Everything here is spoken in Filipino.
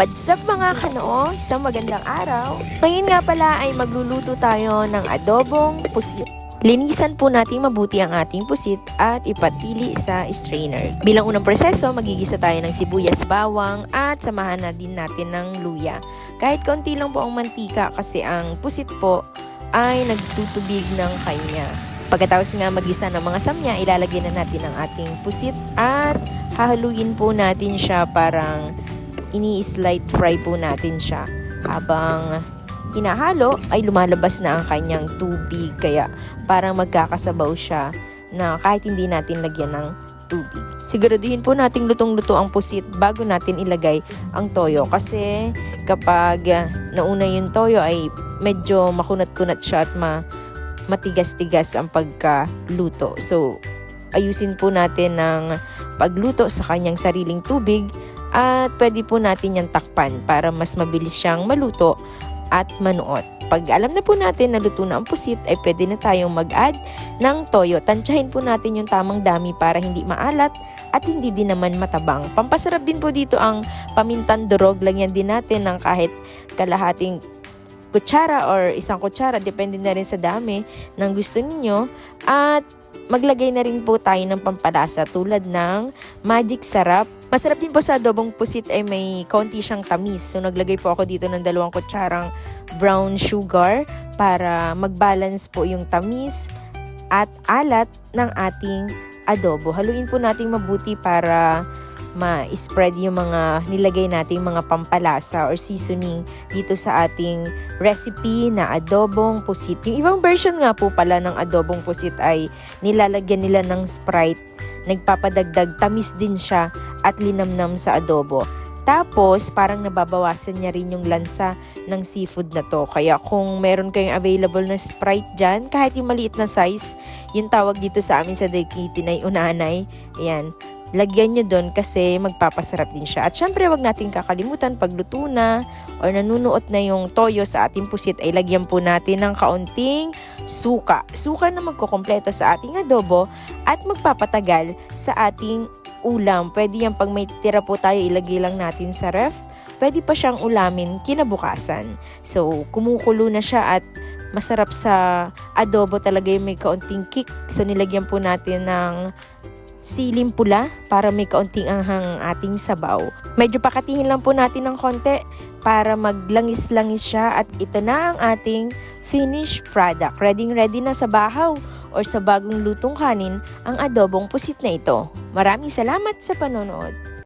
What's up mga kanoo? Isang magandang araw. Ngayon nga pala ay magluluto tayo ng adobong pusit. Linisan po natin mabuti ang ating pusit at ipatili sa strainer. Bilang unang proseso, magigisa tayo ng sibuyas, bawang at samahan na din natin ng luya. Kahit konti lang po ang mantika kasi ang pusit po ay nagtutubig ng kanya. Pagkatapos nga magisa ng mga samya, ilalagay na natin ang ating pusit at hahaluin po natin siya, parang ini-slide fry po natin siya. Habang hinahalo ay lumalabas na ang kanyang tubig, kaya parang magkakasabaw siya na kahit hindi natin lagyan ng tubig. Siguraduhin po nating lutong-luto ang pusit bago natin ilagay ang toyo, kasi kapag nauna yung toyo ay medyo makunat-kunat siya at matigas-tigas ang pagkaluto. So ayusin po natin ng pagluto sa kanyang sariling tubig at pwede po natin yung takpan para mas mabilis siyang maluto at manuot. Pag alam na po natin na luto na ang pusit, ay pwede na tayong mag-add ng toyo. Tansyahin po natin yung tamang dami para hindi maalat at hindi din naman matabang. Pampasarap din po dito ang pamintang durog. Lagyan din natin ng kahit kalahating kutsara or isang kutsara, depende na rin sa dami ng gusto ninyo. At maglagay na rin po tayo ng pampalasa tulad ng magic sarap. Masarap din po sa adobong pusit ay may konti siyang tamis. So naglagay po ako dito ng 2 kutsarang brown sugar para mag-balance po yung tamis at alat ng ating adobo. Haluin po natin mabuti para ma-spread yung mga nilagay nating mga pampalasa or seasoning dito sa ating recipe na adobong pusit. Yung ibang version nga po pala ng adobong pusit ay nilalagyan nila ng Sprite. Nagpapadagdag tamis din siya at linamnam sa adobo. Tapos parang nababawasan niya rin yung lansa ng seafood na to. Kaya kung meron kayong available na Sprite dyan, kahit yung maliit na size, yung tawag dito sa amin sa Dakitin ay unanay. Ayan, lagyan nyo doon kasi magpapasarap din siya. At syempre, wag natin kakalimutan pag luto na or nanunuot na yung toyo sa ating pusit, ay lagyan po natin ng kaunting suka. Suka na magkukompleto sa ating adobo at magpapatagal sa ating ulam. Pwede yan pag may tira po tayo, ilagay lang natin sa ref. Pwede pa siyang ulamin kinabukasan. So, kumukulo na siya at masarap sa adobo talaga yung may kaunting kick. So, nilagyan po natin ng siling pula para may kaunting anghang ating sabaw. Medyo pakatihin lang po natin ng konti para maglangis-langis siya at ito na ang ating finished product. Ready na sa bahaw or sa bagong lutong kanin ang adobong pusit na ito. Maraming salamat sa panonood.